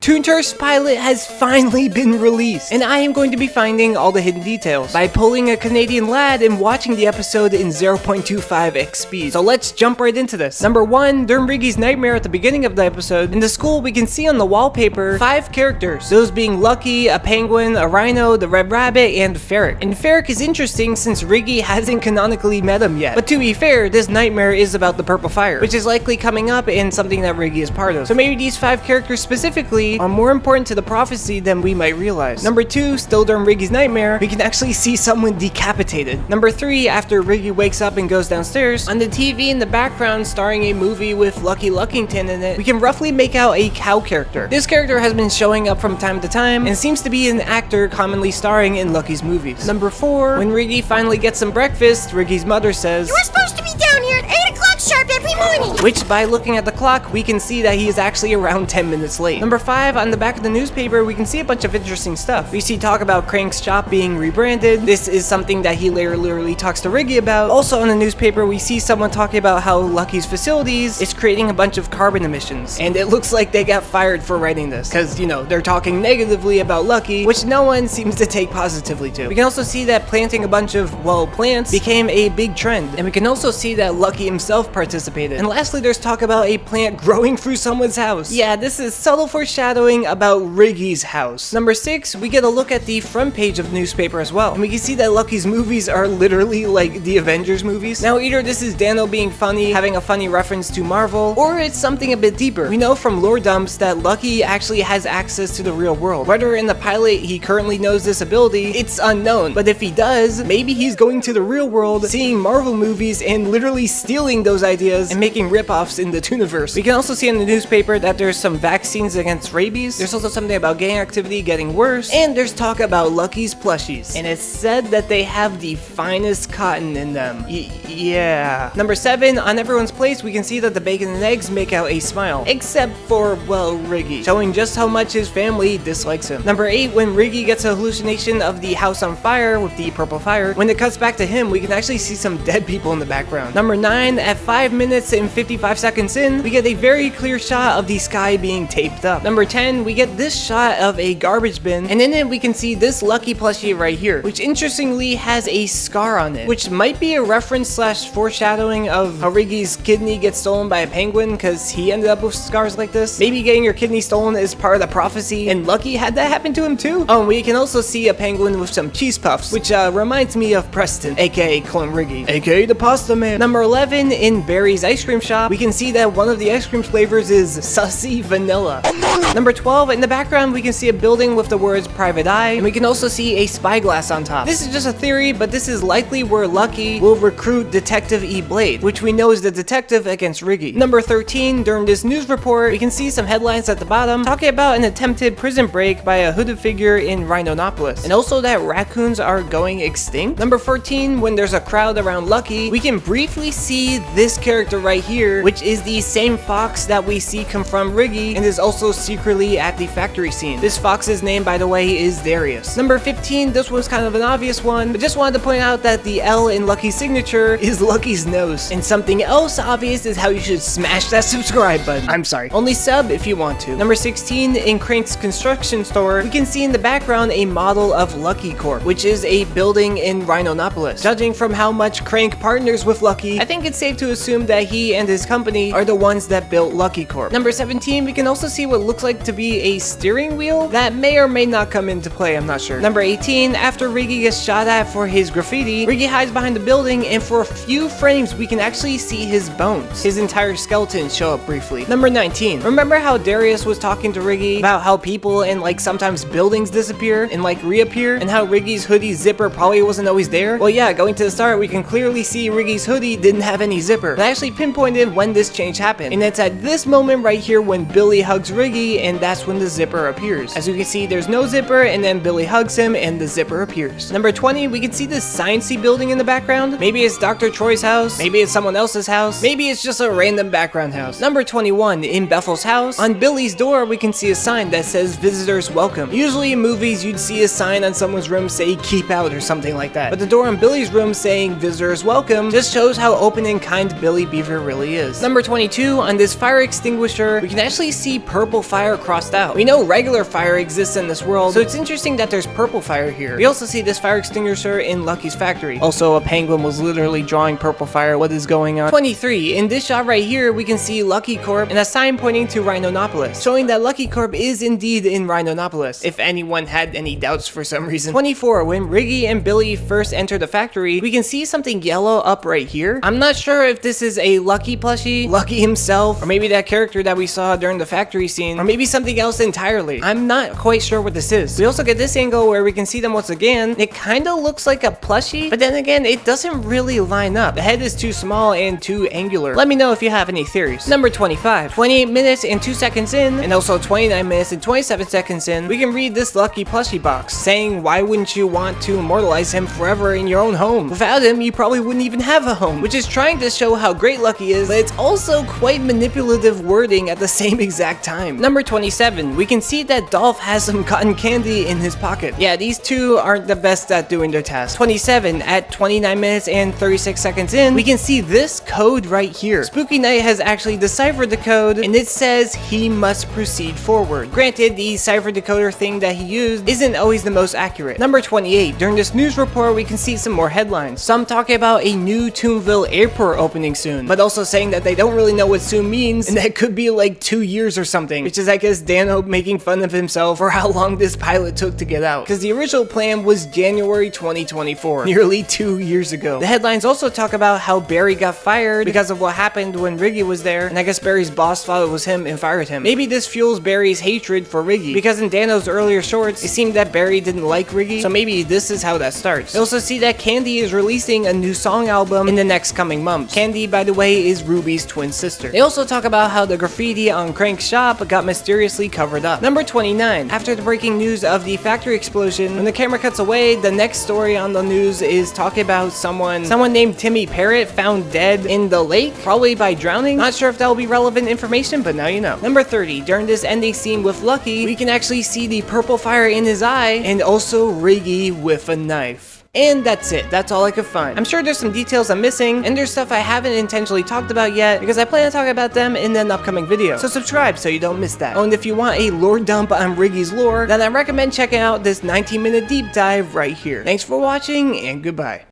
Toon Turf Pilot has finally been released, and I am going to be finding all the hidden details by pulling a Canadian lad and watching the episode in 0.25x speed. So let's jump right into this. Number 1, during Riggy's nightmare at the beginning of the episode, in the school we can see on the wallpaper 5 characters, those being Lucky, a penguin, a rhino, the red rabbit, and Ferric. And Ferric is interesting since Riggy hasn't canonically met him yet. But to be fair, this nightmare is about the purple fire, which is likely coming up and something that Riggy is part of. So maybe these 5 characters specifically are more important to the prophecy than we might realize. Number 2, still during Riggy's nightmare, we can actually see someone decapitated. Number 3, after Riggy wakes up and goes downstairs, on the TV in the background starring a movie with Lucky Luckington in it, we can roughly make out a cow character. This character has been showing up from time to time and seems to be an actor commonly starring in Lucky's movies. Number 4, when Riggy finally gets some breakfast, Riggy's mother says, "You were supposed to be down here at 8 o'clock sharp every morning." Which, by looking at the clock, we can see that he is actually around 10 minutes late. Number 5, on the back of the newspaper, we can see a bunch of interesting stuff. We see talk about Crank's shop being rebranded. This is something that he later literally talks to Riggy about. Also on the newspaper, we see someone talking about how Lucky's facilities is creating a bunch of carbon emissions. And it looks like they got fired for writing this, because, you know, they're talking negatively about Lucky, which no one seems to take positively to. We can also see that planting a bunch of, well, plants became a big trend. And we can also see that Lucky himself participated. And lastly, there's talk about a plant growing through someone's house. Yeah, this is subtle foreshadowing about Riggy's house. Number 6, we get a look at the front page of the newspaper as well. And we can see that Lucky's movies are literally like the Avengers movies. Now, either this is Danno being funny, having a funny reference to Marvel, or it's something a bit deeper. We know from lore dumps that Lucky actually has access to the real world. Whether in the pilot he currently knows this ability, it's unknown. But if he does, maybe he's going to the real world, seeing Marvel movies and literally stealing those ideas and making ripoffs in the Tooniverse. We can also see in the newspaper that there's some vaccines against rabies. There's also something about gang activity getting worse, and there's talk about Lucky's plushies. And it's said that they have the finest cotton in them. Yeah. Number 7, on everyone's place, we can see that the bacon and eggs make out a smile. Except for, well, Riggy, showing just how much his family dislikes him. Number 8, when Riggy gets a hallucination of the house on fire with the purple fire, when it cuts back to him, we can actually see some dead people in the background. Number 9, at 5 minutes and 55 seconds in, we get a very clear shot of the sky being taped up. Number 10, we get this shot of a garbage bin, and in it we can see this Lucky plushie right here, which interestingly has a scar on it, which might be a reference / foreshadowing of how Riggy's kidney gets stolen by a penguin because he ended up with scars like this. Maybe getting your kidney stolen is part of the prophecy, and Lucky had that happen to him too. Oh, and we can also see a penguin with some cheese puffs, which reminds me of Preston, aka Clone Riggy, aka the Pasta Man. Number 11, in Barry's ice cream shop, we can see that one of the ice cream flavors is sussy vanilla. Number 12, in the background we can see a building with the words private eye, and we can also see a spyglass on top. This is just a theory, but this is likely where Lucky will recruit Detective E. Blade, which we know is the detective against Riggy. Number 13, during this news report, we can see some headlines at the bottom talking about an attempted prison break by a hooded figure in Rhinonopolis, and also that raccoons are going extinct. Number 14, when there's a crowd around Lucky, we can briefly see this character right here, which is the same fox that we see confront Riggy and is also secretly at the factory scene. This fox's name, by the way, is Darius. Number 15, this was kind of an obvious one, but just wanted to point out that the L in Lucky's signature is Lucky's nose. And something else obvious is how you should smash that subscribe button. I'm sorry, only sub if you want to. Number 16, in Crank's construction store, we can see in the background a model of Lucky Corp, which is a building in Rhinonopolis. Judging from how much Crank partners with Lucky, I think it's safe to assume that he and his company are the ones that built Lucky Corp. Number 17, we can also see what looks like to be a steering wheel that may or may not come into play, I'm not sure. Number 18, after Riggy gets shot at for his graffiti, Riggy hides behind the building, and for a few frames we can actually see his bones. His entire skeleton show up briefly. Number 19, remember how Darius was talking to Riggy about how people and like sometimes buildings disappear and like reappear, and how Riggy's hoodie zipper probably wasn't always there? Well, yeah, going to the start, we can clearly see Riggy's hoodie didn't have any zipper. But I actually pinpointed when this change happened, and it's at this moment right here when Billy hugs Riggy, and that's when the zipper appears. As you can see, there's no zipper, and then Billy hugs him and the zipper appears. Number 20, we can see this sciencey building in the background. Maybe it's Dr. Troy's house, maybe it's someone else's house, maybe it's just a random background house. Number 21, in Bethel's house, on Billy's door we can see a sign that says visitors welcome. Usually in movies you'd see a sign on someone's room say keep out or something like that, but the door on Billy's room saying visitors welcome just shows how open and kind Billy Beaver behavior really is. Number 22, on this fire extinguisher, we can actually see purple fire crossed out. We know regular fire exists in this world, so it's interesting that there's purple fire here. We also see this fire extinguisher in Lucky's factory. Also, a penguin was literally drawing purple fire. What is going on? 23, in this shot right here, we can see Lucky Corp and a sign pointing to Rhinonopolis, showing that Lucky Corp is indeed in Rhinonopolis, if anyone had any doubts for some reason. 24, when Riggy and Billy first enter the factory, we can see something yellow up right here. I'm not sure if this is a Lucky plushie, Lucky himself, or maybe that character that we saw during the factory scene, or maybe something else entirely. I'm not quite sure what this is. We also get this angle where we can see them once again. It kind of looks like a plushie, but then again, it doesn't really line up. The head is too small and too angular. Let me know if you have any theories. Number 25, 28 minutes and 2 seconds in, and also 29 minutes and 27 seconds in, we can read this Lucky plushie box saying, why wouldn't you want to immortalize him forever in your own home? Without him, you probably wouldn't even have a home, which is trying to show how great Lucky is, but it's also quite manipulative wording at the same exact time. Number 27, we can see that Dolph has some cotton candy in his pocket. Yeah, these two aren't the best at doing their task. 27, at 29 minutes and 36 seconds in, we can see this code right here. Spooky Knight has actually deciphered the code, and it says he must proceed forward. Granted, the cipher decoder thing that he used isn't always the most accurate. Number 28, during this news report, we can see some more headlines. Some talking about a new Toonville airport opening soon, but also saying that they don't really know what soon means, and that could be like 2 years or something, which is, I guess, Danno making fun of himself for how long this pilot took to get out, because the original plan was January 2024, nearly 2 years ago. The headlines also talk about how Barry got fired because of what happened when Riggy was there, and I guess Barry's boss thought it was him and fired him. Maybe this fuels Barry's hatred for Riggy, because in Danno's earlier shorts, it seemed that Barry didn't like Riggy, so maybe this is how that starts. They also see that Candy is releasing a new song album in the next coming months. Candy, by the way, is Ruby's twin sister. They also talk about how the graffiti on Crank's shop got mysteriously covered up. Number 29, after the breaking news of the factory explosion, when the camera cuts away, the next story on the news is talking about someone named Timmy Parrott found dead in the lake, probably by drowning. Not sure if that will be relevant information, but now you know. Number 30, during this ending scene with Lucky, we can actually see the purple fire in his eye, and also Riggy with a knife. And that's it. That's all I could find. I'm sure there's some details I'm missing, and there's stuff I haven't intentionally talked about yet, because I plan to talk about them in an upcoming video. So subscribe so you don't miss that. Oh, and if you want a lore dump on Riggy's lore, then I recommend checking out this 19-minute deep dive right here. Thanks for watching, and goodbye.